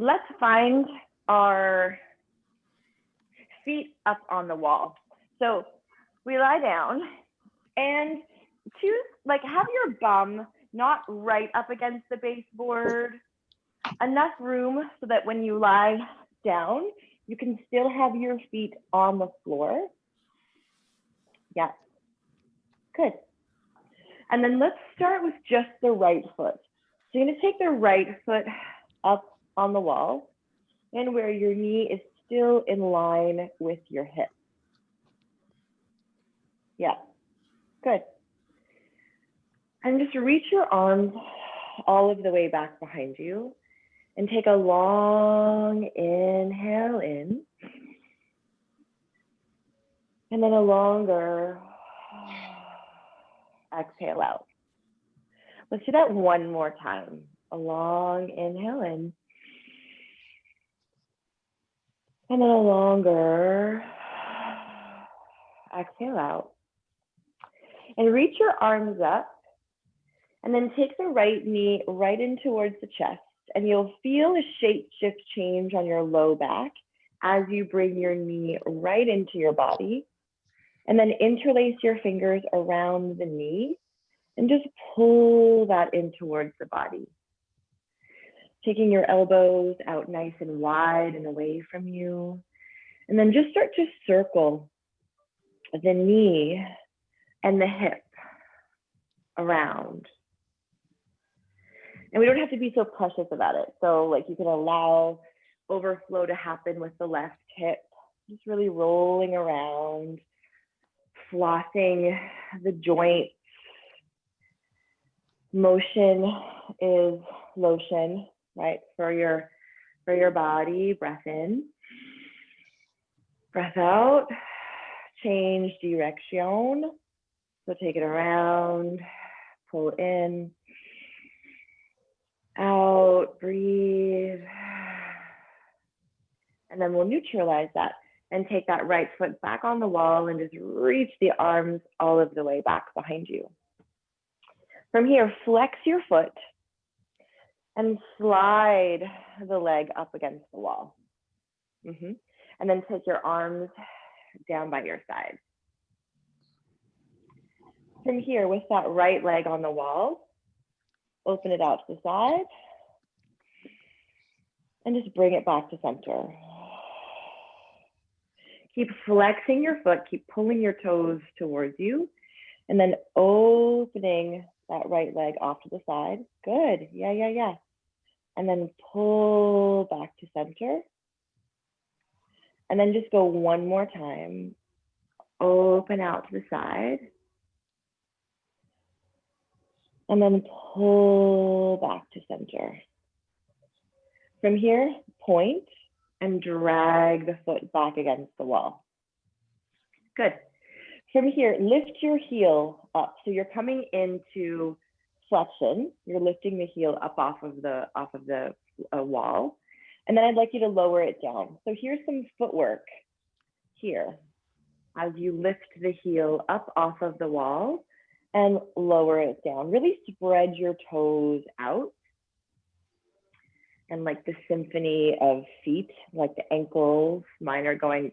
let's find our feet up on the wall. So we lie down and choose, like, have your bum not right up against the baseboard, enough room so that when you lie down, you can still have your feet on the floor. Yeah, good. And then let's start with just the right foot. So you're gonna take the right foot up on the wall and where your knee is still in line with your hip. Yeah, good. And just reach your arms all of the way back behind you and take a long inhale in. And then a longer exhale out. Let's do that one more time. A long inhale in. And then a longer exhale out. And reach your arms up. And then take the right knee right in towards the chest. And you'll feel a shape shift change on your low back as you bring your knee right into your body. And then interlace your fingers around the knee and just pull that in towards the body. Taking your elbows out nice and wide and away from you. And then just start to circle the knee and the hip around. And we don't have to be so precious about it. So like you can allow overflow to happen with the left hip, just really rolling around, flossing the joints. Motion is lotion, right? For your body. Breath in, breath out, change direction. So take it around, pull in, out, breathe. And then we'll neutralize that and take that right foot back on the wall and just reach the arms all of the way back behind you. From here, flex your foot and slide the leg up against the wall. And then take your arms down by your side. From here, with that right leg on the wall, open it out to the side and just bring it back to center. Keep flexing your foot, keep pulling your toes towards you, and then opening that right leg off to the side. Good, yeah. And then pull back to center. And then just go one more time. Open out to the side. And then pull back to center. From here, point and drag the foot back against the wall. Good. From here, lift your heel up. So you're coming into flexion. You're lifting the heel up off of the wall. And then I'd like you to lower it down. So here's some footwork here as you lift the heel up off of the wall and lower it down. Really spread your toes out. And like the symphony of feet, like the ankles, mine are going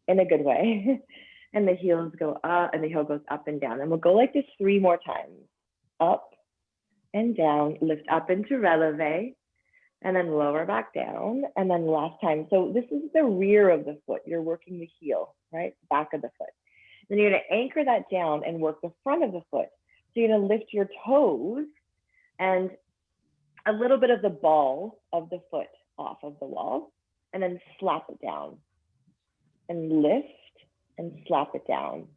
in a good way. And the heels go up and the heel goes up and down. And we'll go like this 3 more times. Up and down, lift up into releve, and then lower back down. And then last time. So this is the rear of the foot. You're working the heel, right? Back of the foot. Then you're gonna anchor that down and work the front of the foot. So you're gonna lift your toes and a little bit of the ball of the foot off of the wall, and then slap it down and lift and slap it down.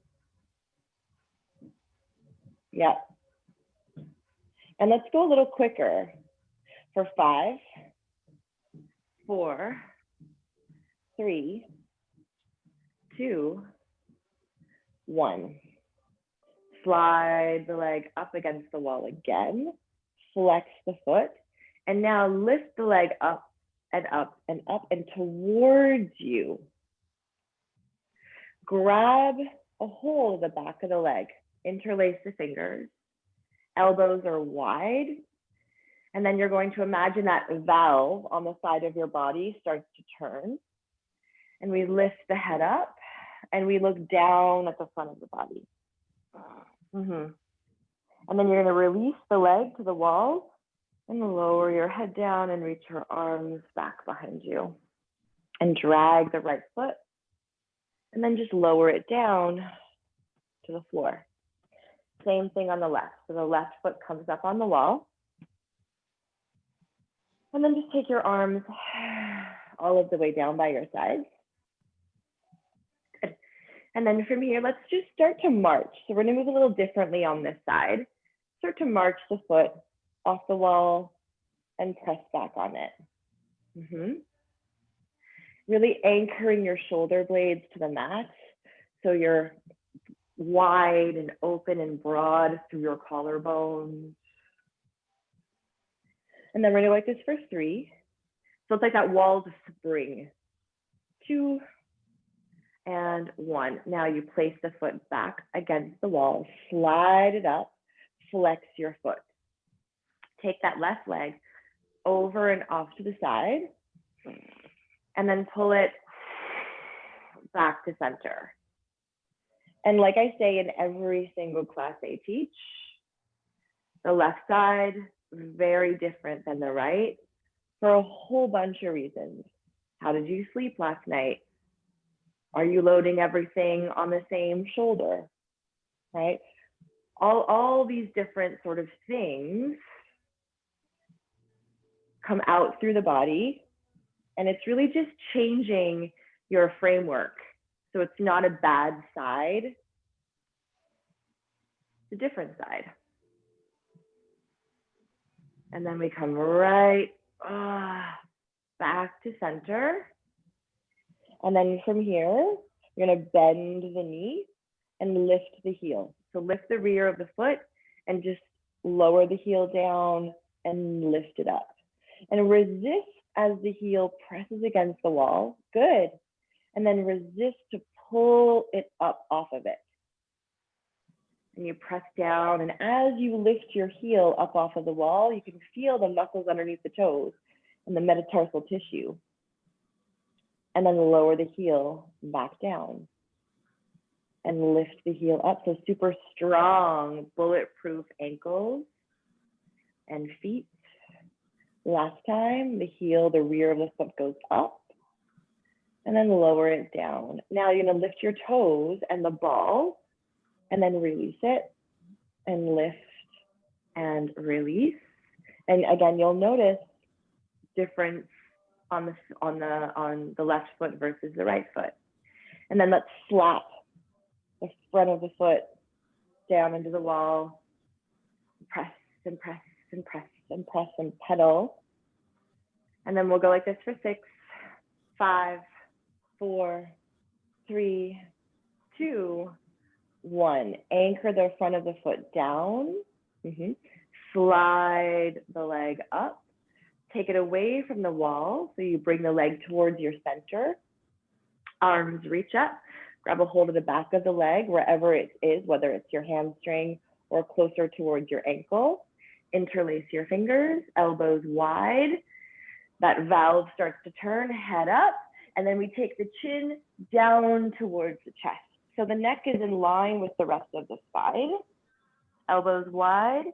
Yep. And let's go a little quicker for 5, 4, 3, 2, 1. Slide the leg up against the wall again. Flex the foot, and now lift the leg up and up and up and towards you. Grab a hold of the back of the leg, interlace the fingers, elbows are wide, And then you're going to imagine that valve on the side of your body starts to turn. And we lift the head up and we look down at the front of the body. And then you're going to release the leg to the wall and lower your head down and reach your arms back behind you. And drag the right foot. And then just lower it down to the floor. Same thing on the left. So the left foot comes up on the wall. And then just take your arms all of the way down by your sides. Good. And then from here, let's just start to march. So we're gonna move a little differently on this side. Start to march the foot off the wall and press back on it. Really anchoring your shoulder blades to the mat. So you're wide and open and broad through your collarbones. And then we're gonna go like this for 3. So it's like that wall to spring. 2 and 1. Now you place the foot back against the wall, slide it up, flex your foot. Take that left leg over and off to the side, and then pull it back to center. And like I say in every single class I teach, the left side, very different than the right for a whole bunch of reasons. How did you sleep last night? Are you loading everything on the same shoulder, right? All these different sort of things come out through the body, and it's really just changing your framework. So it's not a bad side, it's a different side. And then we come right back to center. And then from here, you're gonna bend the knee and lift the heel. So lift the rear of the foot and just lower the heel down and lift it up. And resist as the heel presses against the wall. Good. And then resist to pull it up off of it. And you press down, and as you lift your heel up off of the wall, you can feel the muscles underneath the toes and the metatarsal tissue. And then lower the heel back down and lift the heel up. So super strong, bulletproof ankles and feet. Last time, the heel, the rear of the foot goes up and then lower it down. Now you're gonna lift your toes and the ball and then release it and lift and release. And again, you'll notice difference on the left foot versus the right foot. And then let's slap the front of the foot down into the wall. Press and press and press and press and pedal. And then we'll go like this for 6, 5, 4, 3, 2, 1. Anchor the front of the foot down. Slide the leg up. Take it away from the wall. So you bring the leg towards your center. Arms reach up. Grab a hold of the back of the leg, wherever it is, whether it's your hamstring or closer towards your ankle. Interlace your fingers, elbows wide. That valve starts to turn, head up. And then we take the chin down towards the chest. So the neck is in line with the rest of the spine. Elbows wide.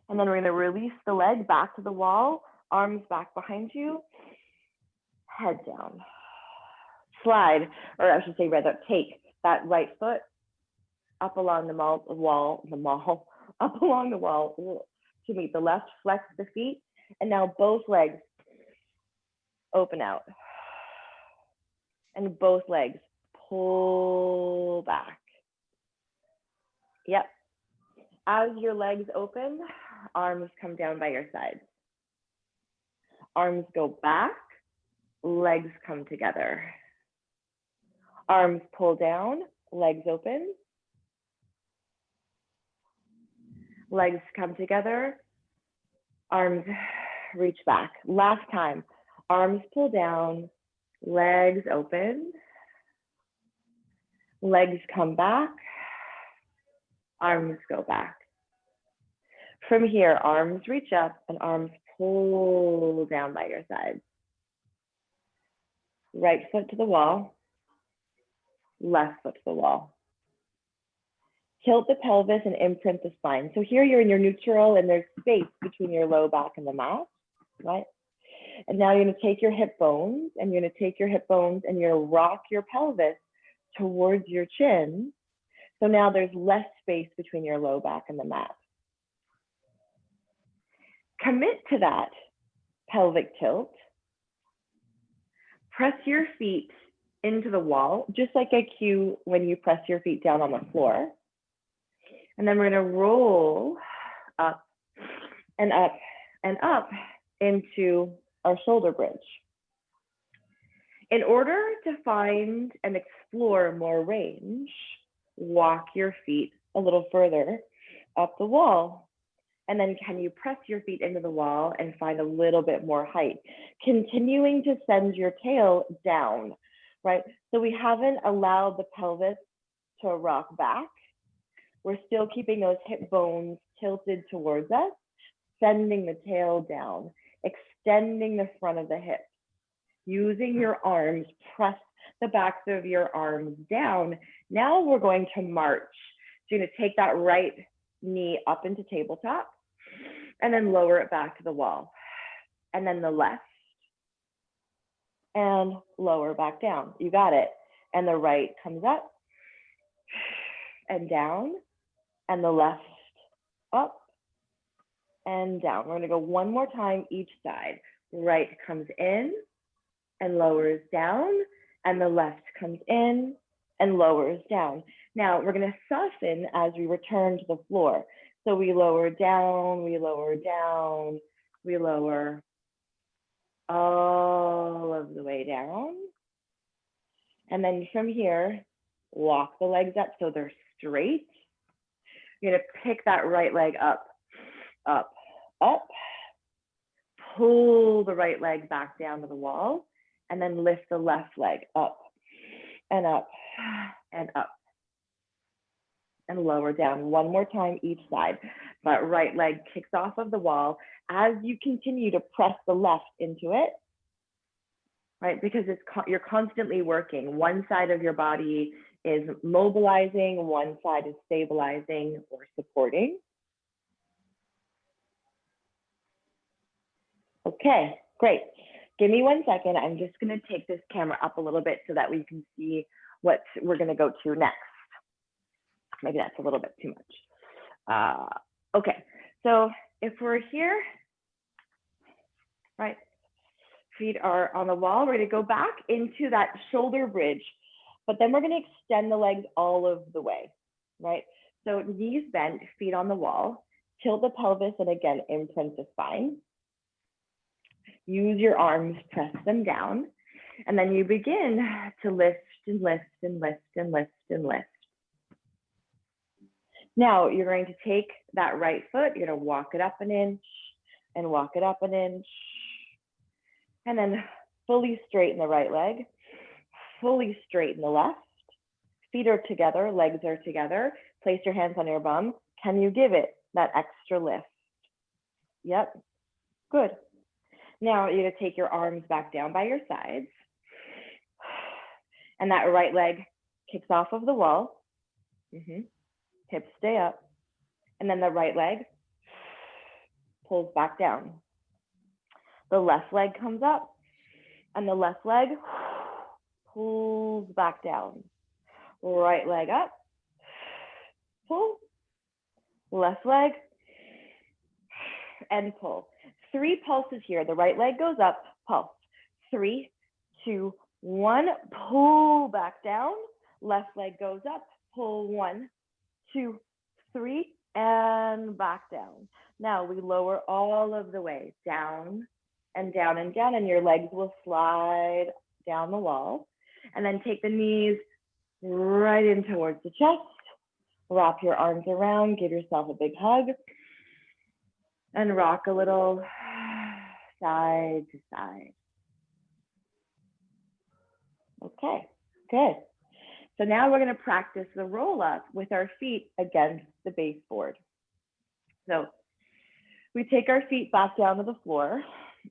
And then we're gonna release the leg back to the wall, arms back behind you, head down. Slide, or I should say rather, take that right foot up along the wall to meet the left, flex the feet, and now both legs open out. And both legs pull back. Yep. As your legs open, arms come down by your sides. Arms go back, legs come together. Arms pull down, legs open. Legs come together, arms reach back. Last time, arms pull down, legs open. Legs come back, arms go back. From here, arms reach up and arms pull down by your sides. Right foot to the wall, left foot to the wall. Tilt the pelvis and imprint the spine. So here you're in your neutral and there's space between your low back and the mat, right? And now you're gonna take your hip bones and you're gonna rock your pelvis towards your chin. So now there's less space between your low back and the mat. Commit to that pelvic tilt. Press your feet into the wall, just like I cue when you press your feet down on the floor. And then we're gonna roll up and up and up into our shoulder bridge. In order to find and explore more range, walk your feet a little further up the wall. And then can you press your feet into the wall and find a little bit more height, continuing to send your tail down, right? So we haven't allowed the pelvis to rock back. We're still keeping those hip bones tilted towards us, sending the tail down, extending the front of the hips. Using your arms, press the backs of your arms down. Now we're going to march. So you're gonna take that right knee up into tabletop and then lower it back to the wall. And then the left and lower back down. You got it. And the right comes up and down and the left up and down. We're gonna go one more time each side. Right comes in and lowers down, and the left comes in and lowers down. Now we're gonna soften as we return to the floor. So we lower down, we lower down, we lower all of the way down. And then from here, walk the legs up so they're straight. You're gonna pick that right leg up, up, up. Pull the right leg back down to the wall. And then lift the left leg up and up and up and lower down one more time each side. That right leg kicks off of the wall as you continue to press the left into it, right? Because you're constantly working. One side of your body is mobilizing, one side is stabilizing or supporting. Okay, great. Give me 1 second. I'm just going to take this camera up a little bit so that we can see what we're going to go to next. Maybe that's a little bit too much. Okay, so if we're here, right, feet are on the wall, we're going to go back into that shoulder bridge, but then we're going to extend the legs all of the way, right? So knees bent, feet on the wall, tilt the pelvis, and again, imprint the spine. Use your arms, press them down, and then you begin to lift and lift and lift and lift and lift. Now you're going to take that right foot, you're going to walk it up an inch and walk it up an inch, and then fully straighten the right leg, fully straighten the left. Feet are together, legs are together. Place your hands on your bum. Can you give it that extra lift? Yep, good. Now you're gonna take your arms back down by your sides. And that right leg kicks off of the wall. Hips stay up. And then the right leg pulls back down. The left leg comes up and the left leg pulls back down. Right leg up, pull, left leg, and pull. 3 pulses here. The right leg goes up, pulse. 3, 2, 1, pull back down. Left leg goes up, pull 1, 2, 3, and back down. Now we lower all of the way down and down and down, and your legs will slide down the wall. And then take the knees right in towards the chest. Wrap your arms around, give yourself a big hug, and rock a little side to side. Okay, good. So now we're going to practice the roll up with our feet against the baseboard. So We take our feet back down to the floor.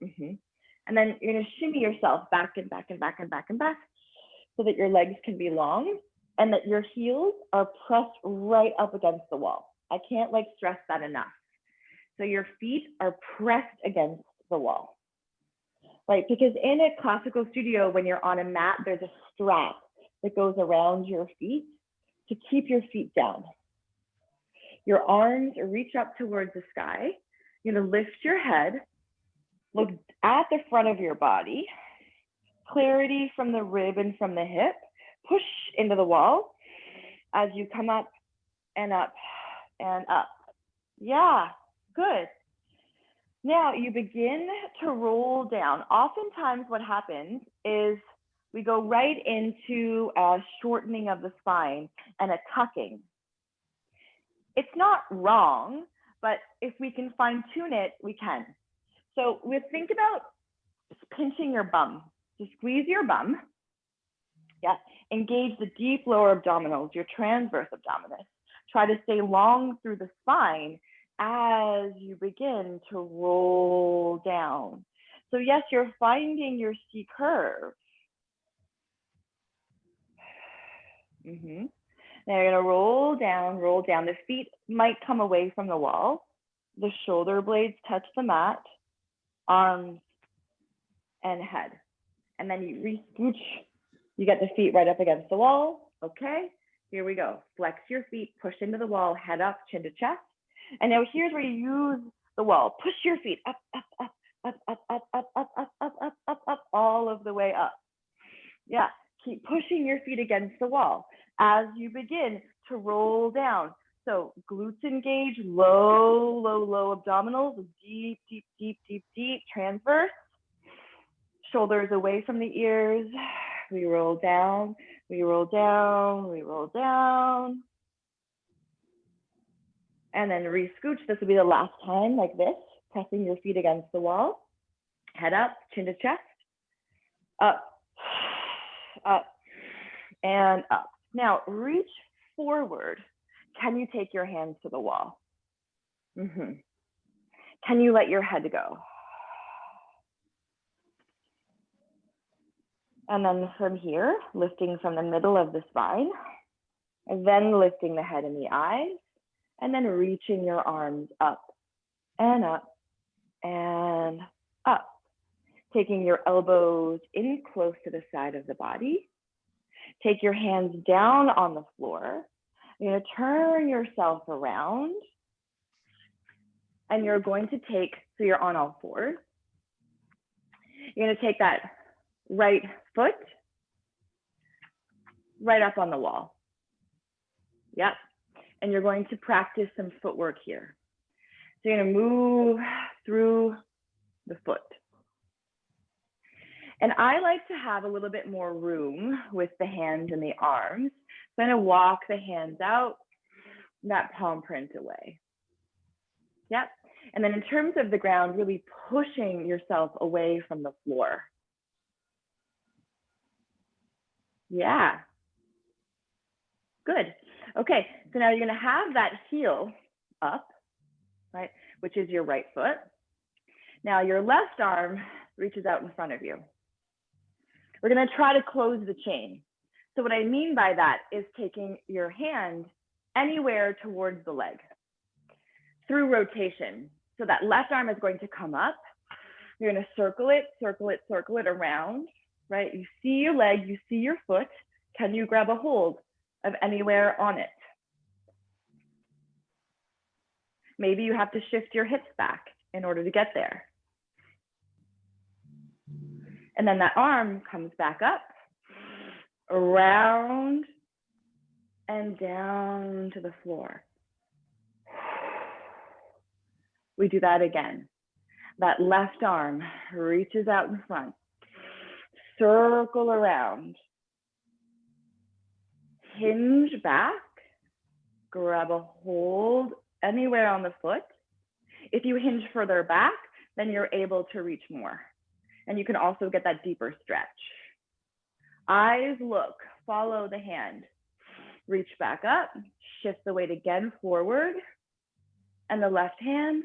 And then you're gonna shimmy yourself back and back and back and back and back so that your legs can be long and that your heels are pressed right up against the wall. I can't like stress that enough. So your feet are pressed against the wall, right? Because in a classical studio, when you're on a mat, there's a strap that goes around your feet to keep your feet down. Your arms reach up towards the sky. You're gonna lift your head, look at the front of your body, clarity from the rib and from the hip, push into the wall as you come up and up and up. Yeah, good. Now you begin to roll down. Oftentimes what happens is we go right into a shortening of the spine and a tucking. It's not wrong, but if we can fine tune it, we can. So we think about pinching your bum. So squeeze your bum. Yeah, engage the deep lower abdominals, your transverse abdominis. Try to stay long through the spine as you begin to roll down. So yes, you're finding your C curve. Now you're gonna roll down, roll down. The feet might come away from the wall. The shoulder blades touch the mat, arms and head. And then you re-scooch, you get the feet right up against the wall. Okay, here we go. Flex your feet, push into the wall, head up, chin to chest. And now here's where you use the wall. Push your feet up, up, up, up, up, up, up, up, up, up, up, up, up, all of the way up. Yeah, keep pushing your feet against the wall as you begin to roll down. So glutes engage, low, low, low abdominals, deep, deep, deep, deep, deep, transverse. Shoulders away from the ears. We roll down, we roll down, we roll down. And then re-scooch. This will be the last time, like this, pressing your feet against the wall. Head up, chin to chest. Up, up, and up. Now reach forward. Can you take your hands to the wall? Can you let your head go? And then from here, lifting from the middle of the spine, and then lifting the head and the eyes, and then reaching your arms up and up and up. Taking your elbows in close to the side of the body. Take your hands down on the floor. You're going to turn yourself around. And you're going to take, so you're on all fours. You're going to take that right foot right up on the wall. Yep. And you're going to practice some footwork here. So you're going to move through the foot. And I like to have a little bit more room with the hands and the arms. So I'm going to walk the hands out, that palm print away. Yep. And then in terms of the ground, really pushing yourself away from the floor. Yeah. Good. Okay, so now you're going to have that heel up, right, which is your right foot. Now your left arm reaches out in front of you. We're going to try to close the chain. So what I mean by that is taking your hand anywhere towards the leg through rotation. So that left arm is going to come up. You're going to circle it, circle it, circle it around, right? You see your leg, you see your foot. Can you grab a hold of anywhere on it? Maybe you have to shift your hips back in order to get there. And then that arm comes back up, around and down to the floor. We do that again. That left arm reaches out in front, circle around, hinge back, grab a hold anywhere on the foot. If you hinge further back, then you're able to reach more. And you can also get that deeper stretch. Eyes look, follow the hand. Reach back up, shift the weight again forward. And the left hand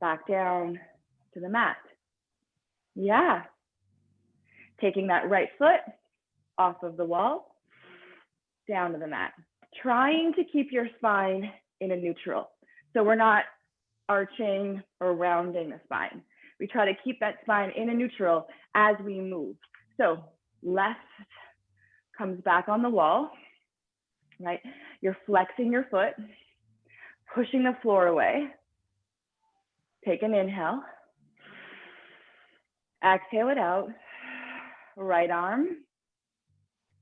back down to the mat. Yeah. Taking that right foot off of the wall, down to the mat. Trying to keep your spine in a neutral. So we're not arching or rounding the spine. We try to keep that spine in a neutral as we move. So left comes back on the wall, right? You're flexing your foot, pushing the floor away. Take an inhale. Exhale it out. Right arm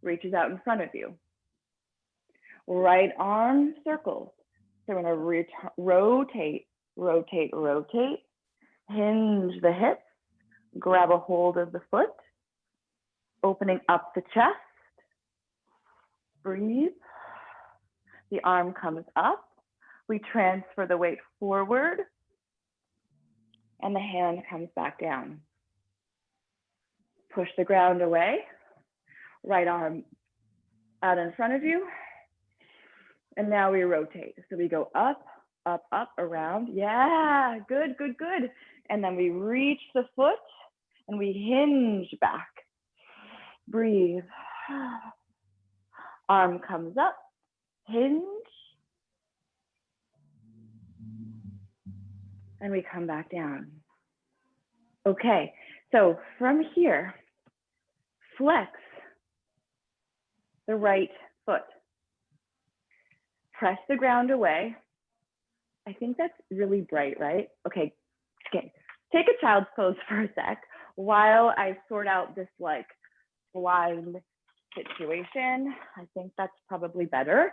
reaches out in front of you. Right arm circles. So we're going to rotate, rotate, rotate. Hinge the hips. Grab a hold of the foot. Opening up the chest. Breathe. The arm comes up. We transfer the weight forward. And the hand comes back down. Push the ground away. Right arm out in front of you. And now we rotate. So we go up, up, up, around. Yeah, good, good, good. And then we reach the foot and we hinge back. Breathe. Arm comes up, hinge. And we come back down. Okay, so from here, flex the right foot. Press the ground away. I think that's really bright, right? Okay, take a child's pose for a sec while I sort out this like blind situation. I think that's probably better.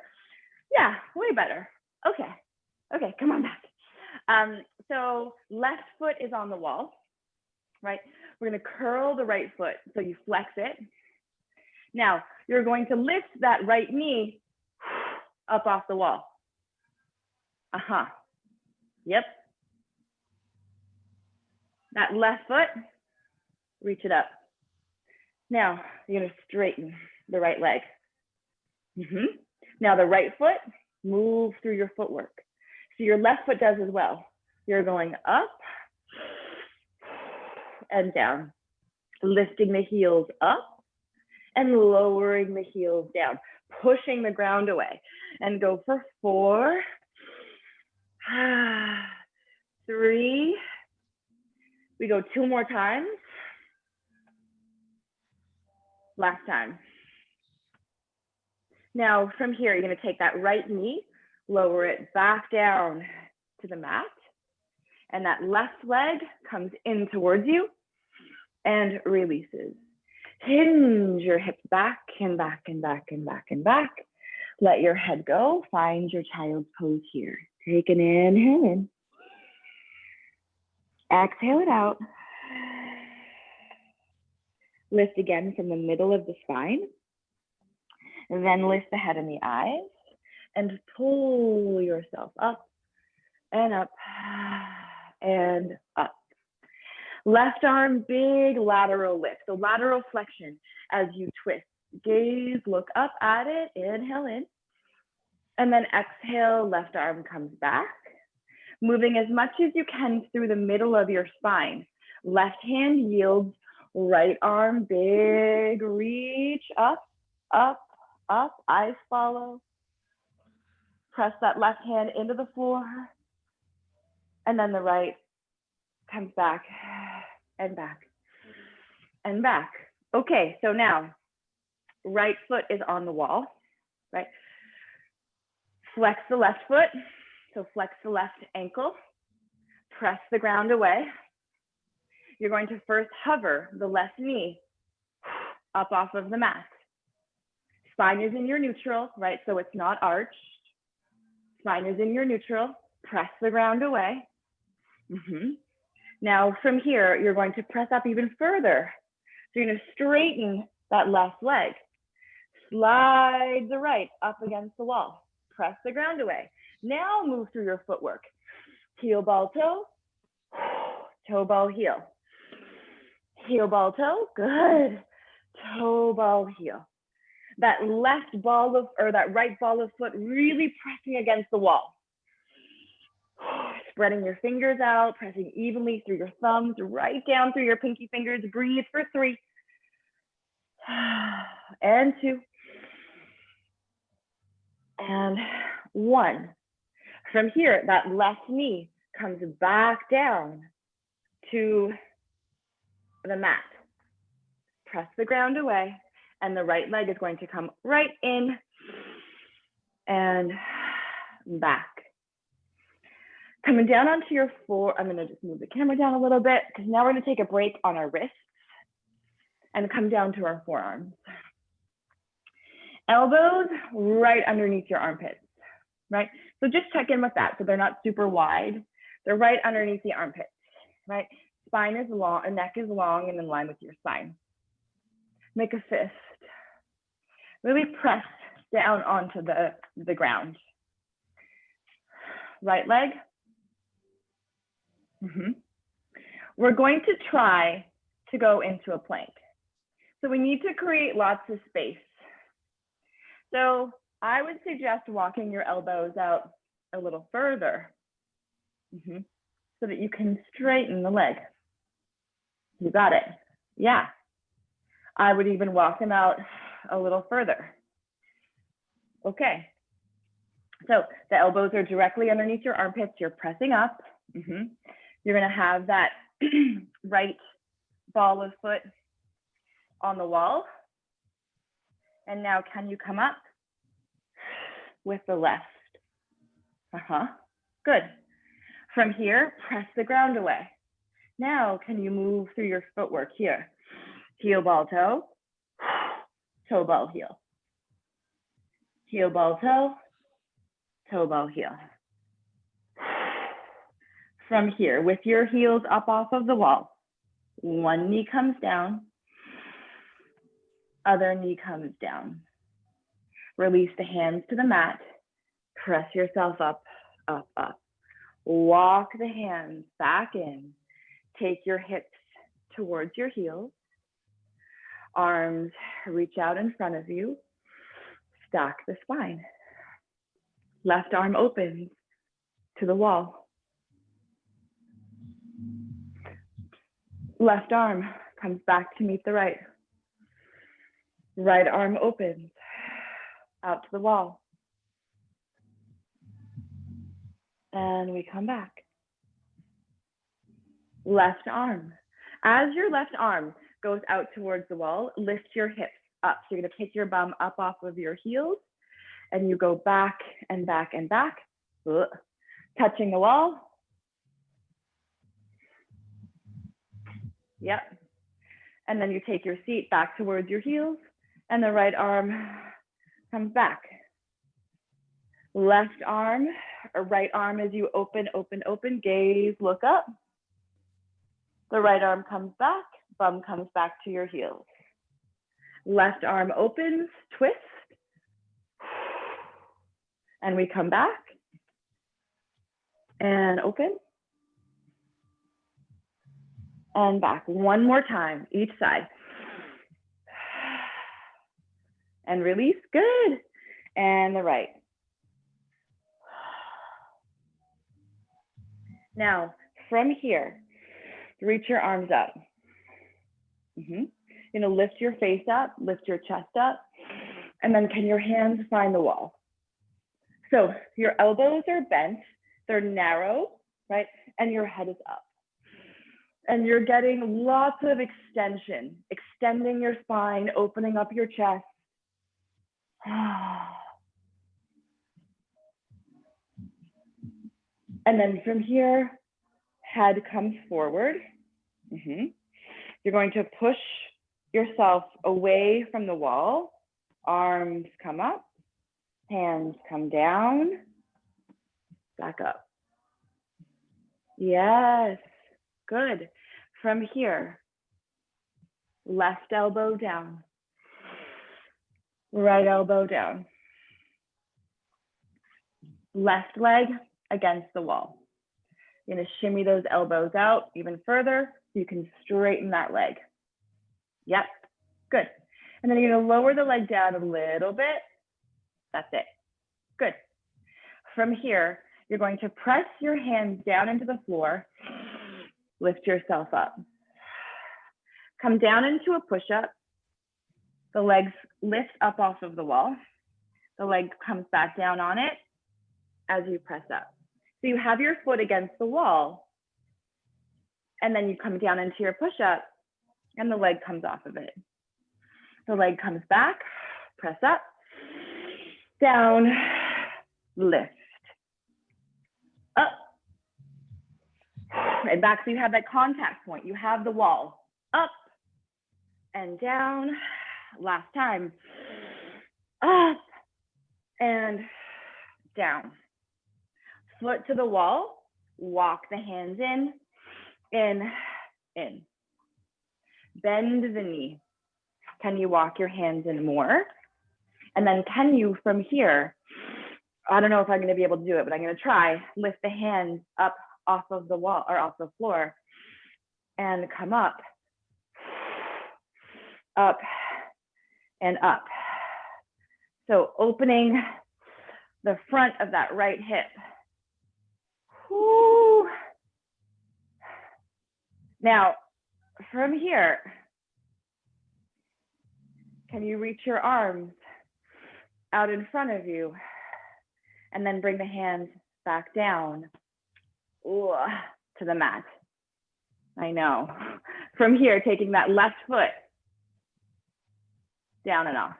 Yeah, way better. Okay, come on back. So left foot is on the wall, right? We're gonna curl the right foot, so you flex it. Now, you're going to lift that right knee up off the wall. Yep. That left foot, reach it up. Now, you're gonna straighten the right leg. Now the right foot, move through your footwork. So your left foot does as well. You're going up and down, lifting the heels up and lowering the heels down, pushing the ground away. And go for 4, 3. We go 2 more times. Last time. Now from here, you're gonna take that right knee, lower it back down to the mat. And that left leg comes in towards you and releases. Hinge your hips back and back and back and back and back. Let your head go. Find your child's pose here. Take an inhale in. Exhale it out. Lift again from the middle of the spine. And then lift the head and the eyes. And pull yourself up and up and up. Left arm, big lateral lift. So lateral flexion as you twist. Gaze, look up at it, inhale in. And then exhale, left arm comes back. Moving as much as you can through the middle of your spine. Left hand yields, right arm, big reach, up, up, up, eyes follow. Press that left hand into the floor. And then the right comes back and back and back. Okay, so now, right foot is on the wall, right? Flex the left foot. So flex the left ankle. Press the ground away. You're going to first hover the left knee up off of the mat. Spine is in your neutral, right? So it's not arched. Spine is in your neutral. Press the ground away. Now from here, you're going to press up even further. So you're going to straighten that left leg. Slide the right up against the wall. Press the ground away. Now move through your footwork. Heel, ball, toe. Toe, ball, heel. Heel, ball, toe. Good. Toe, ball, heel. That left ball of, or that right ball of foot really pressing against the wall. spreading your fingers out, pressing evenly through your thumbs, right down through your pinky fingers. Breathe for 3 and 2 and 1. From here, that left knee comes back down to the mat. Press the ground away, and the right leg is going to come right in and back. Coming down onto your floor, I'm gonna just move the camera down a little bit because now we're gonna take a break on our wrists and come down to our forearms. Elbows right underneath your armpits, right? So just check in with that. So they're not super wide. They're right underneath the armpits, right? Spine is long, neck is long and in line with your spine. Make a fist. Really press down onto the ground. Right leg. We're going to try to go into a plank. So we need to create lots of space. So I would suggest walking your elbows out a little further so that you can straighten the leg. You got it. Yeah. I would even walk them out a little further. Okay. So the elbows are directly underneath your armpits. You're pressing up. You're going to have that right ball of foot on the wall. And now can you come up with the left? Good. From here, press the ground away. Now, can you move through your footwork here? Heel, ball, toe, toe, ball, heel. Heel, ball, toe, toe, ball, heel. From here, with your heels up off of the wall, one knee comes down, other knee comes down. Release the hands to the mat, press yourself up, up, up. Walk the hands back in, take your hips towards your heels, arms reach out in front of you, stack the spine. Left arm opens to the wall. Left arm comes back to meet the right. Right arm opens out to the wall. And we come back. Left arm. As your left arm goes out towards the wall, lift your hips up. So you're gonna pick your bum up off of your heels and you go back and back and back, touching the wall. Yep. And then you take your seat back towards your heels and the right arm comes back. Left arm or right arm as you open, open, open, gaze, look up. The right arm comes back, bum comes back to your heels. Left arm opens, twist, and we come back and open and back. One more time, each side. And release, good. And the right. Now, from here, reach your arms up. You're gonna lift your face up, lift your chest up, and then can your hands find the wall? So your elbows are bent, they're narrow, right? And your head is up. And you're getting lots of extension, extending your spine, opening up your chest. And then from here, head comes forward. You're going to push yourself away from the wall. Arms come up, hands come down, back up. Yes, good. From here, left elbow down, right elbow down. Left leg against the wall. You're gonna shimmy those elbows out even further so you can straighten that leg. Yep, good. And then you're gonna lower the leg down a little bit. That's it, good. From here, you're going to press your hands down into the floor, lift yourself up. Come down into a push-up. The legs lift up off of the wall. The leg comes back down on it as you press up. So you have your foot against the wall, and then you come down into your push-up, and the leg comes off of it. The leg comes back, press up, down, lift, up, and back. So you have that contact point. You have the wall, up and down. Last time, up and down. Foot to the wall, walk the hands in, in. Bend the knee. Can you walk your hands in more? And then can you, from here, I don't know if I'm going to be able to do it, but I'm going to try, lift the hands up off of the wall or off the floor and come up, and up. So opening the front of that right hip. Whoo. Now, from here, can you reach your arms out in front of you and then bring the hands back down to the mat? I know. From here, taking that left foot down and off.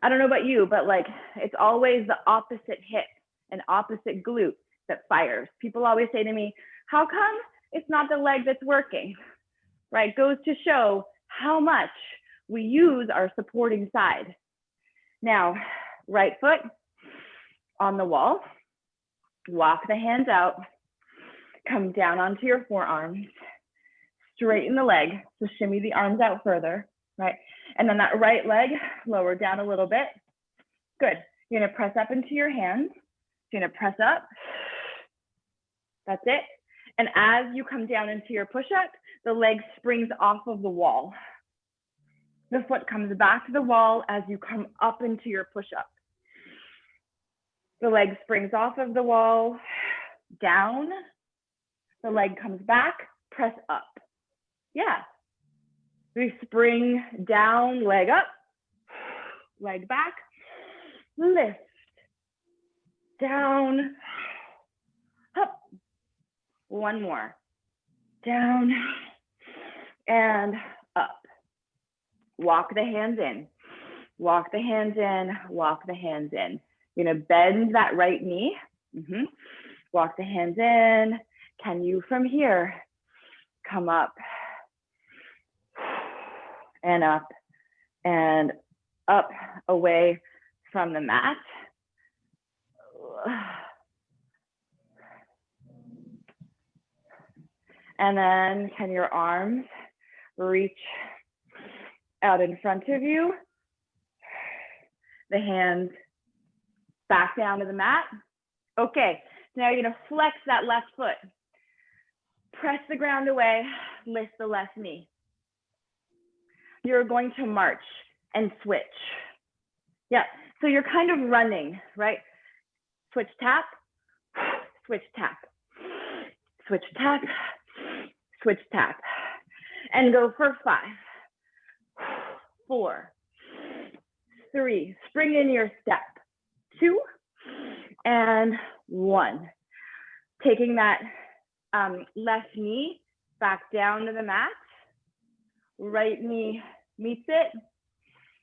I don't know about you, but like it's always the opposite hip and opposite glute that fires. People always say to me, how come it's not the leg that's working? Right? Goes to show how much we use our supporting side. Now, right foot on the wall, walk the hands out, come down onto your forearms, straighten the leg, so shimmy the arms out further, right? And then that right leg, lower down a little bit. Good. You're gonna press up into your hands. You're gonna press up. That's it. And as you come down into your push-up, the leg springs off of the wall. The foot comes back to the wall as you come up into your push-up. The leg springs off of the wall, down. The leg comes back, press up. Yeah. We spring down, leg up, leg back, lift, down, up. One more. Down and up. Walk the hands in. Walk the hands in, walk the hands in. You're gonna bend that right knee. Walk the hands in. Can you from here come up and up away from the mat? And then can your arms reach out in front of you? The hands back down to the mat. Okay, now you're gonna flex that left foot. Press the ground away, lift the left knee. You're going to march and switch. Yeah, so you're kind of running, right? Switch tap, switch tap, switch tap, switch tap. And go for 5, 4, 3, spring in your step, 2, and 1. Taking that left knee back down to the mat, right knee meets it,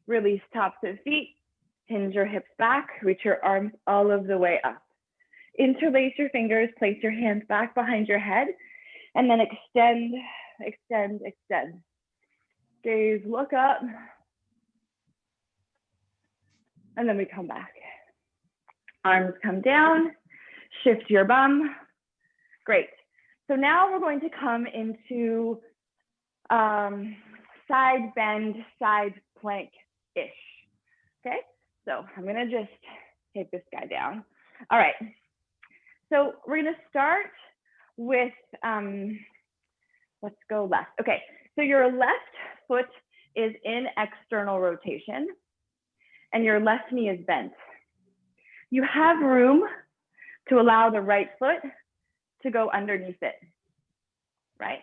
release tops of feet, hinge your hips back, reach your arms all of the way up. Interlace your fingers, place your hands back behind your head, and then extend, extend, extend. Gaze, look up, and then we come back. Arms come down, shift your bum. Great. So now we're going to come into side bend, side plank-ish. Okay, so I'm gonna just take this guy down. All right, so we're gonna start with, let's go left. Okay, so your left foot is in external rotation and your left knee is bent. You have room to allow the right foot to go underneath it, right?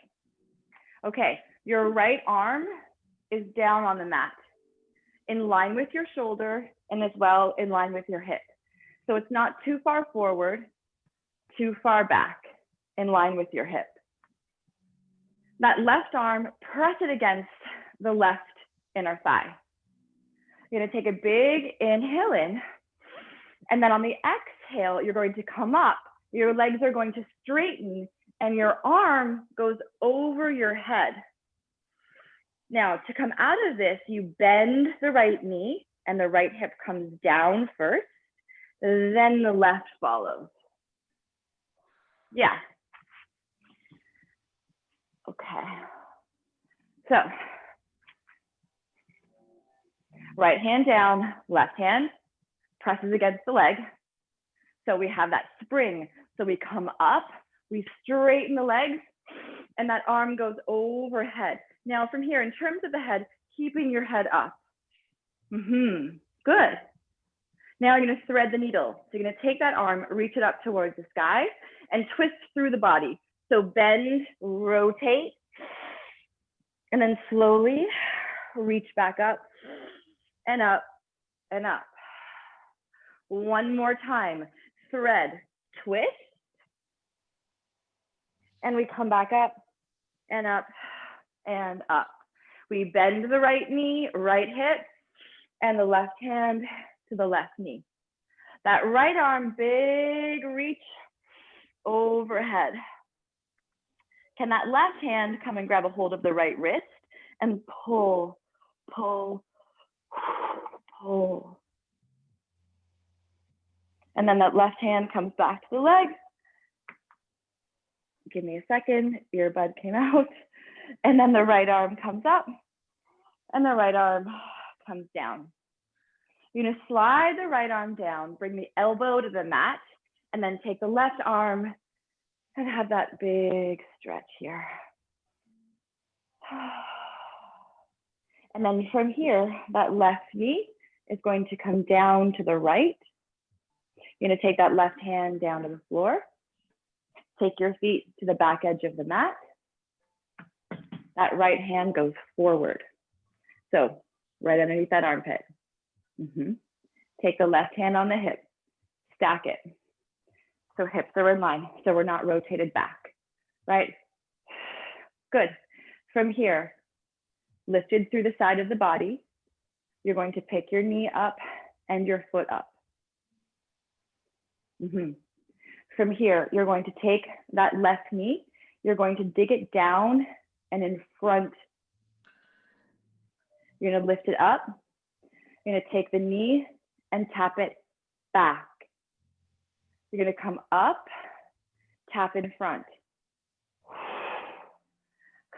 Okay, your right arm is down on the mat, in line with your shoulder and as well in line with your hip. So it's not too far forward, too far back, in line with your hip. That left arm, press it against the left inner thigh. You're gonna take a big inhale in, and then on the exhale, you're going to come up. Your legs are going to straighten, and your arm goes over your head. Now, to come out of this, you bend the right knee, and the right hip comes down first, then the left follows. Yeah. Okay. So, right hand down, left hand presses against the leg. So we have that spring. So we come up, we straighten the legs, and that arm goes overhead. Now from here, in terms of the head, keeping your head up. Good. Now you're gonna thread the needle. So you're gonna take that arm, reach it up towards the sky, and twist through the body. So bend, rotate, and then slowly reach back up and up and up. One more time, thread, twist, and we come back up and up and up. We bend the right knee, right hip, and the left hand to the left knee. That right arm, big reach overhead. Can that left hand come and grab a hold of the right wrist and pull, pull, pull. And then that left hand comes back to the leg. Give me a second, earbud came out. And then the right arm comes up and the right arm comes down. You're gonna slide the right arm down, bring the elbow to the mat, and then take the left arm and have that big stretch here. And then from here, that left knee is going to come down to the right. You're gonna take that left hand down to the floor. Take your feet to the back edge of the mat. That right hand goes forward. So right underneath that armpit. Take the left hand on the hip, stack it. So hips are in line, so we're not rotated back, right? Good. From here, lifted through the side of the body, you're going to pick your knee up and your foot up. From here, you're going to take that left knee, you're going to dig it down and in front. You're gonna lift it up. You're gonna take the knee and tap it back. You're gonna come up, tap in front.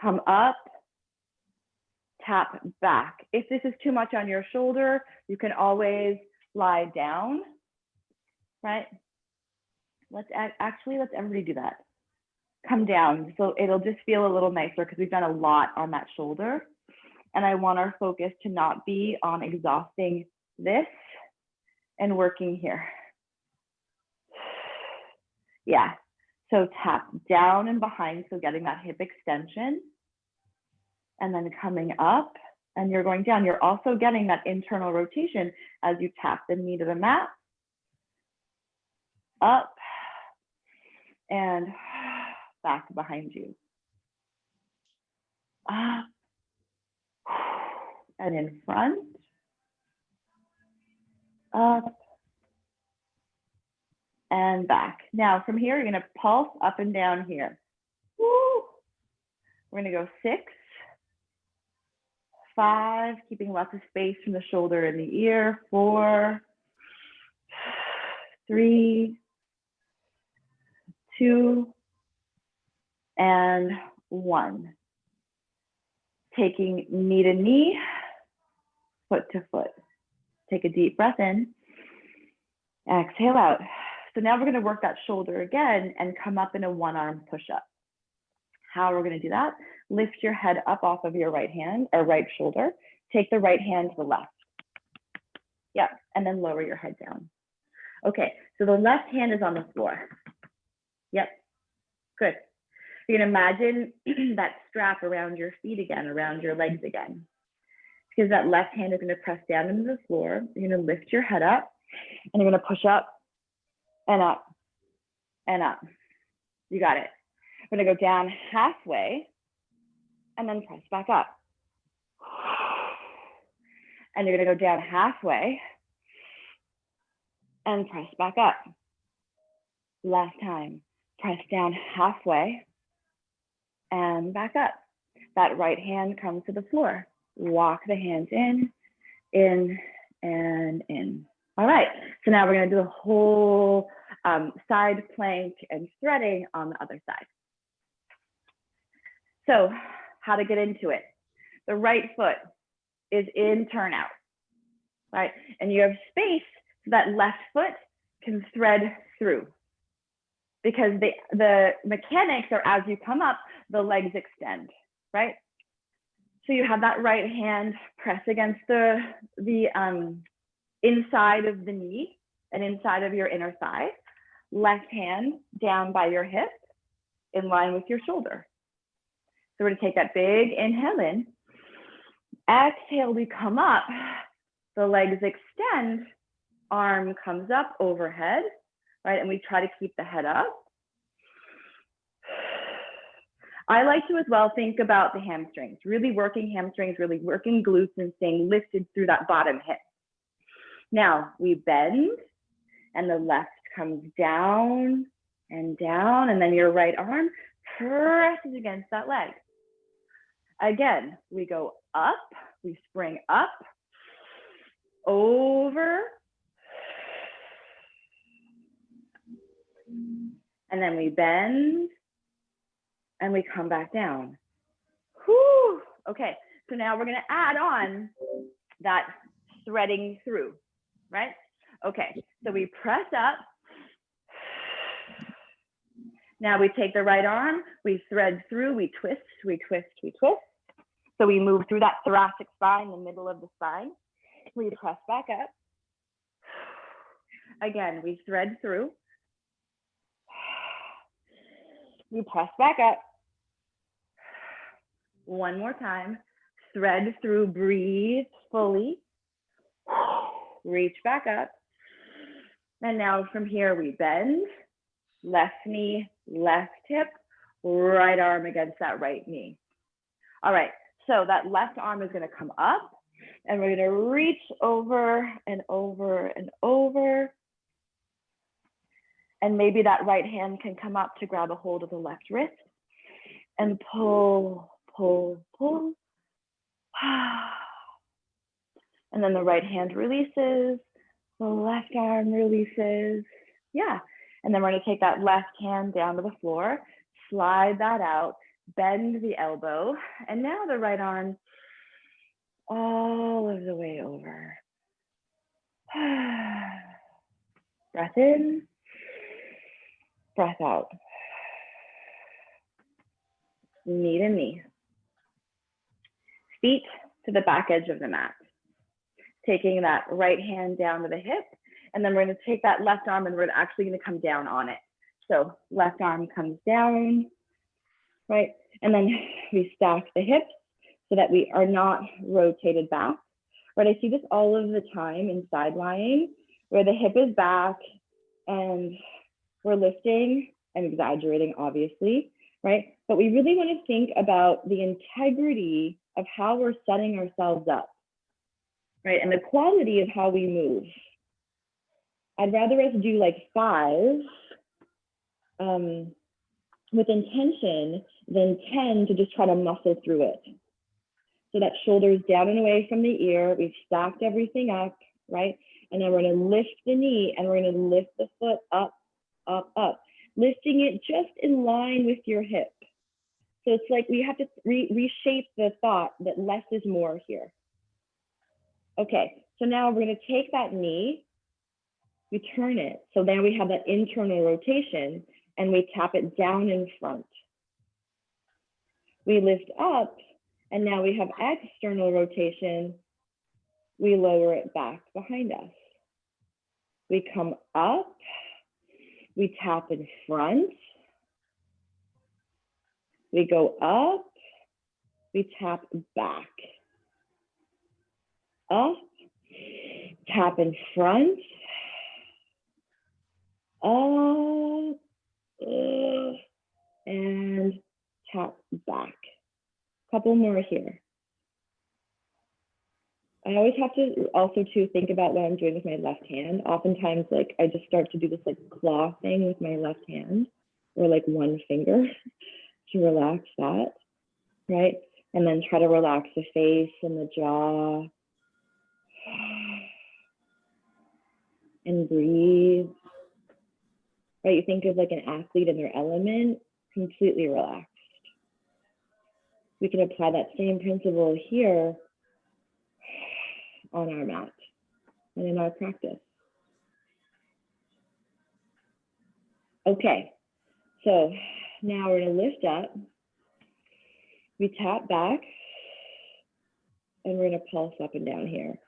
Come up, tap back. If this is too much on your shoulder, you can always lie down, right? Let's everybody do that. Come down, so it'll just feel a little nicer because we've done a lot on that shoulder. And I want our focus to not be on exhausting this and working here. Yeah, so tap down and behind, so getting that hip extension. And then coming up, and you're going down. You're also getting that internal rotation as you tap the knee to the mat. Up and back behind you. Up and in front. Up and back. Now from here, you're gonna pulse up and down here. Woo. We're gonna go 6, 5, keeping lots of space from the shoulder and the ear. 4, 3, 2, and 1. Taking knee to knee, foot to foot. Take a deep breath in, exhale out. So now we're gonna work that shoulder again and come up in a one-arm push-up. How we're gonna do that? Lift your head up off of your right hand or right shoulder. Take the right hand to the left. Yeah, and then lower your head down. Okay, So the left hand is on the floor. Yep, good. You're gonna imagine that strap around your feet again, around your legs again. Because that left hand is gonna press down into the floor. You're gonna lift your head up and you're gonna push up and up and up. You got it. We're gonna go down halfway and then press back up. And you're gonna go down halfway and press back up. Last time, press down halfway and back up. That right hand comes to the floor. Walk the hands in, and in. All right, so now we're gonna do the whole side plank and threading on the other side. So how to get into it. The right foot is in turnout, right? And you have space so that left foot can thread through. Because the mechanics are as you come up, the legs extend, right? So you have that right hand press against the inside of the knee and inside of your inner thigh. Left hand down by your hip in line with your shoulder. So we're gonna take that big inhale in. Exhale, we come up. The legs extend, arm comes up overhead, right? And we try to keep the head up. I like to as well think about the hamstrings, really working hamstrings, really working glutes and staying lifted through that bottom hip. Now we bend and the left comes down, and then your right arm presses against that leg. Again, we go up, we spring up, over, and then we bend, and we come back down. Whew. Okay, so now we're gonna add on that threading through, right? Okay, so we press up. Now we take the right arm, we thread through, we twist, we twist, we twist. So we move through that thoracic spine, the middle of the spine. We press back up. Again, we thread through. We press back up. One more time. Thread through, breathe fully. Reach back up. And now from here we bend. Left knee, left hip, right arm against that right knee. All right, so that left arm is gonna come up and we're gonna reach over and over and over. And maybe that right hand can come up to grab a hold of the left wrist and pull, pull, pull. And then the right hand releases, the left arm releases. Yeah, and then we're gonna take that left hand down to the floor, slide that out, bend the elbow, and now the right arm all of the way over. Breath in, breath out. Knee to knee. Feet to the back edge of the mat. Taking that right hand down to the hip, and then we're gonna take that left arm and we're actually gonna come down on it. So left arm comes down, right? And then we stack the hips so that we are not rotated back, right? I see this all of the time in side lying, where the hip is back and we're lifting. I'm exaggerating, obviously, right? But we really want to think about the integrity of how we're setting ourselves up, right? And the quality of how we move. I'd rather us do like 5 with intention than 10 to just try to muscle through it. So that shoulders down and away from the ear, we've stacked everything up, right? And then we're gonna lift the knee and we're gonna lift the foot up, up, up. Lifting it just in line with your hip. So it's like we have to reshape the thought that less is more here. Okay, so now we're gonna take that knee, we turn it. So now we have that internal rotation and we tap it down in front. We lift up and now we have external rotation. We lower it back behind us. We come up We tap in front. We go up. We tap back. Up. Tap in front. Up. And tap back. Couple more here. I always have to also too think about what I'm doing with my left hand. Oftentimes, like I just start to do this like claw thing with my left hand or like one finger to relax that, right? And then try to relax the face and the jaw. And breathe. Right, you think of like an athlete in their element, completely relaxed. We can apply that same principle here on our mat and in our practice. Okay, so now we're gonna lift up. We tap back and we're gonna pulse up and down here.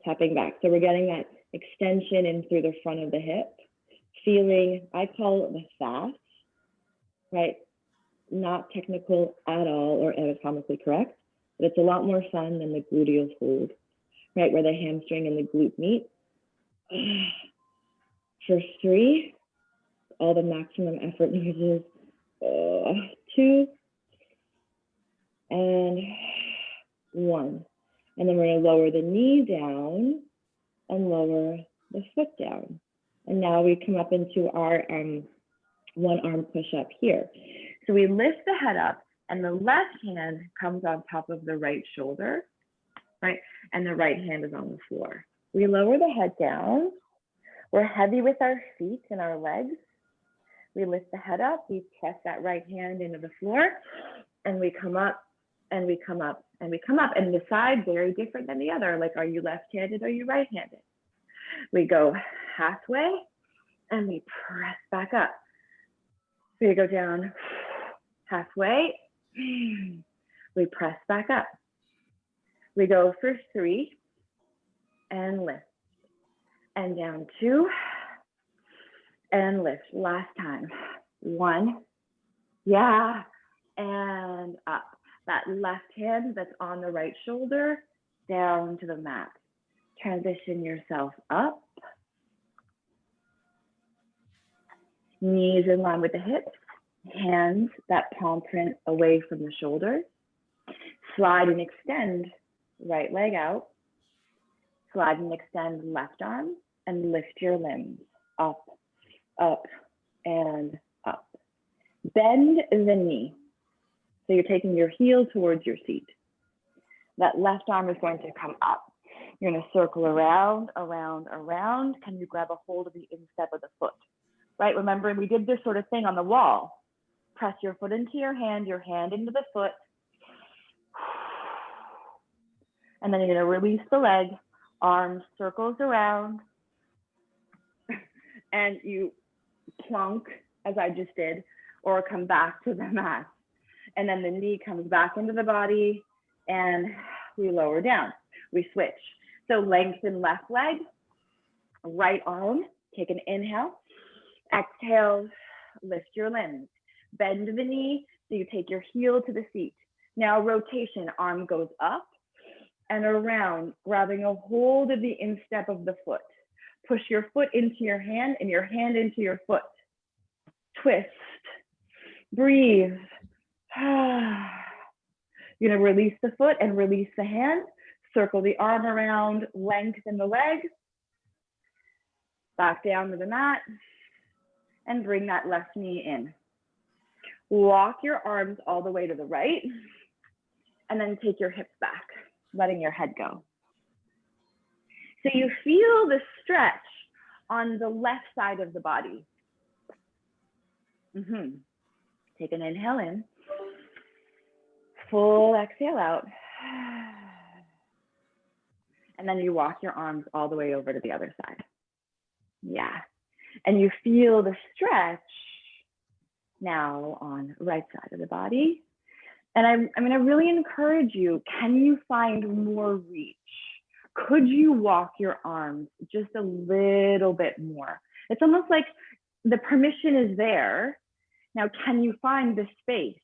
Tapping back. So we're getting that extension in through the front of the hip. Feeling, I call it the fast, right? Not technical at all or anatomically correct, but it's a lot more fun than the gluteal hold, right? Where the hamstring and the glute meet. For 3, all the maximum effort uses 2 and 1. And then we're gonna lower the knee down and lower the foot down. And now we come up into our one arm push up here. So we lift the head up and the left hand comes on top of the right shoulder, right? And the right hand is on the floor. We lower the head down. We're heavy with our feet and our legs. We lift the head up. We press that right hand into the floor and we come up and we come up and we come up. And the side very different than the other. Like, are you left-handed or are you right-handed? We go halfway and we press back up. We go down halfway. We press back up. We go for 3 and lift. And down 2 and lift. Last time. 1. Yeah. And up. That left hand that's on the right shoulder down to the mat. Transition yourself up. Knees in line with the hips. Hands, that palm print away from the shoulders. Slide and extend right leg out. Slide and extend left arm and lift your limbs up, up, and up. Bend the knee. So you're taking your heel towards your seat. That left arm is going to come up. You're going to circle around, around, around. Can you grab a hold of the instep of the foot? Right, remember we did this sort of thing on the wall. Press your foot into your hand into the foot. And then you're going to release the leg, arms circles around. And you plunk, as I just did, or come back to the mat. And then the knee comes back into the body and we lower down. We switch. So lengthen left leg, right arm, take an inhale. Exhale, lift your limbs. Bend the knee, so you take your heel to the seat. Now rotation, arm goes up and around, grabbing a hold of the instep of the foot. Push your foot into your hand and your hand into your foot. Twist, breathe. You're gonna release the foot and release the hand. Circle the arm around, lengthen the leg. Back down to the mat. And bring that left knee in. Walk your arms all the way to the right, and then take your hips back, letting your head go. So you feel the stretch on the left side of the body. Take an inhale in, full exhale out, and then you walk your arms all the way over to the other side. Yeah. And you feel the stretch now on the right side of the body. And I'm going to really encourage you, can you find more reach? Could you walk your arms just a little bit more? It's almost like the permission is there. Now, can you find the space?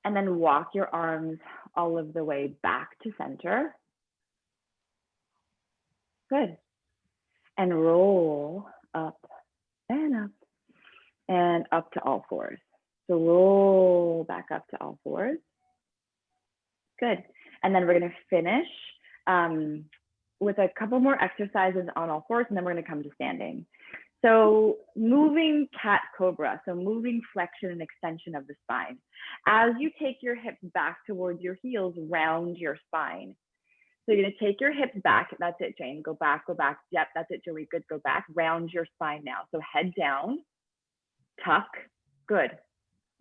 And then walk your arms all of the way back to center. Good. And roll up and up to all fours. So roll back up to all fours. Good. And then we're going to finish with a couple more exercises on all fours, and then we're going to come to standing. So moving cat cobra, so moving flexion and extension of the spine. As you take your hips back towards your heels, round your spine. So you're going to take your hips back. That's it, Jane. Go back, go back. Yep, that's it, Joey. Good, go back. Round your spine now. So head down, tuck. Good.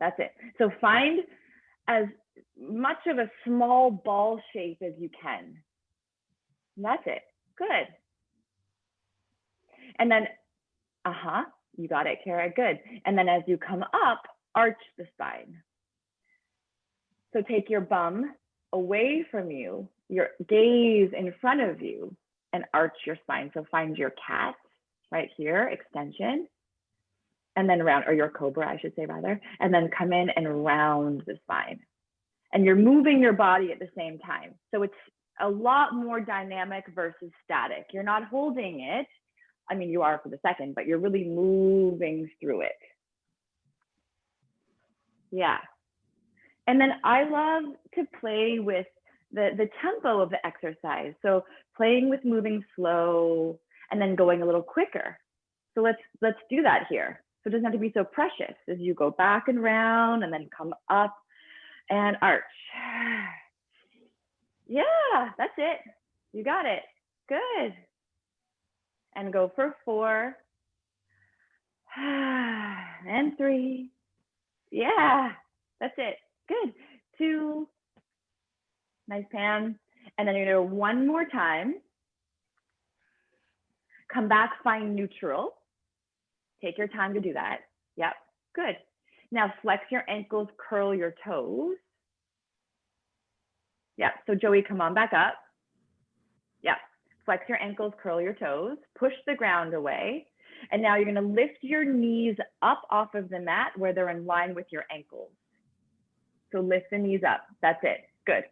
That's it. So find as much of a small ball shape as you can. And that's it. Good. And then, you got it, Kara. Good. And then as you come up, arch the spine. So take your bum away from you, your gaze in front of you, and arch your spine. So find your cat right here, extension, and then round, or your cobra, I should say rather, and then come in and round the spine. And you're moving your body at the same time. So it's a lot more dynamic versus static. You're not holding it. I mean, you are for the second, but you're really moving through it. Yeah. And then I love to play with the tempo of the exercise. So playing with moving slow and then going a little quicker. So let's do that here. So it doesn't have to be so precious as you go back and round and then come up and arch. Yeah, that's it. You got it. Good. And go for 4 and 3. Yeah, that's it. Good. 2. Nice pan. And then you're gonna do one more time. Come back, find neutral. Take your time to do that. Yep, good. Now flex your ankles, curl your toes. Yep, so Joey, come on back up. Yep, flex your ankles, curl your toes, push the ground away. And now you're gonna lift your knees up off of the mat where they're in line with your ankles. So lift the knees up, that's it, good.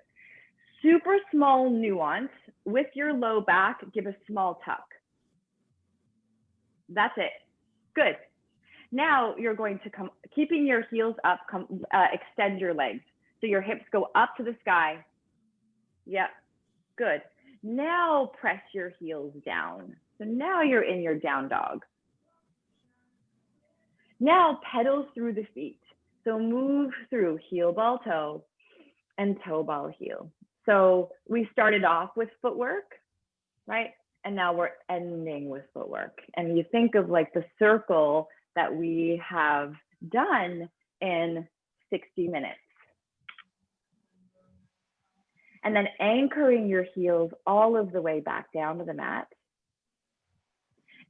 Super small nuance, with your low back, give a small tuck. That's it, good. Now you're going to come, keeping your heels up, extend your legs. So your hips go up to the sky. Yep, good. Now press your heels down. So now you're in your down dog. Now pedal through the feet. So move through heel ball toe and toe ball heel. So we started off with footwork, right? And now we're ending with footwork. And you think of like the circle that we have done in 60 minutes. And then anchoring your heels all of the way back down to the mat.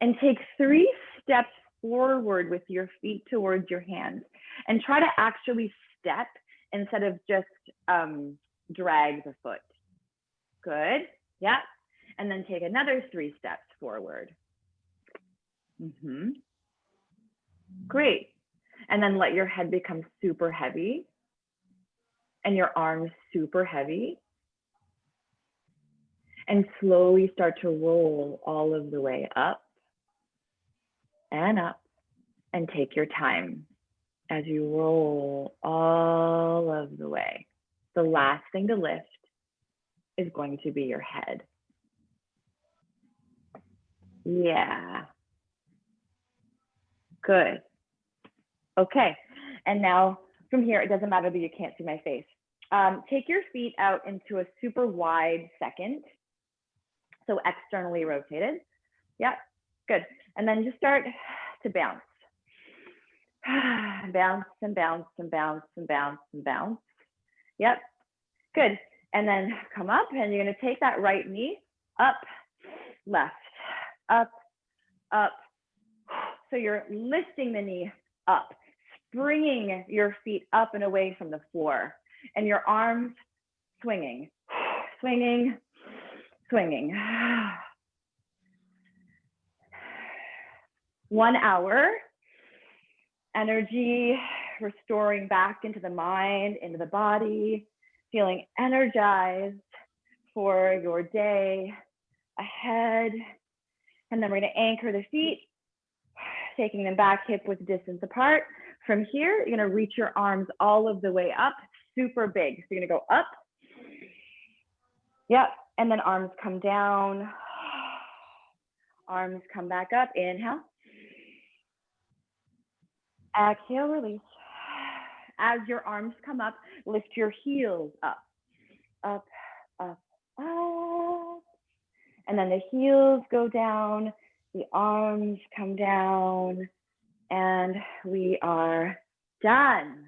And take 3 steps forward with your feet towards your hands. And try to actually step instead of just drag the foot. Good, yeah. And then take another 3 steps forward. Great. And then let your head become super heavy and your arms super heavy. And slowly start to roll all of the way up and up, and take your time as you roll all of the way. The last thing to lift is going to be your head. Yeah. Good. Okay. And now from here, it doesn't matter that you can't see my face. Take your feet out into a super wide second. So externally rotated. Yep. Good. And then just start to bounce. Bounce and bounce and bounce and bounce and bounce. Yep. Good. And then come up, and you're going to take that right knee up, left, up, up. So you're lifting the knee up, springing your feet up and away from the floor, and your arms swinging, swinging, swinging. 1 hour, energy restoring back into the mind, into the body, feeling energized for your day ahead. And then we're going to anchor the feet, taking them back hip width distance apart. From here, you're going to reach your arms all of the way up, super big. So you're going to go up. Yep. And then arms come down. Arms come back up. Inhale. Exhale, release. As your arms come up, lift your heels up, up, up, up. And then the heels go down, the arms come down, and we are done.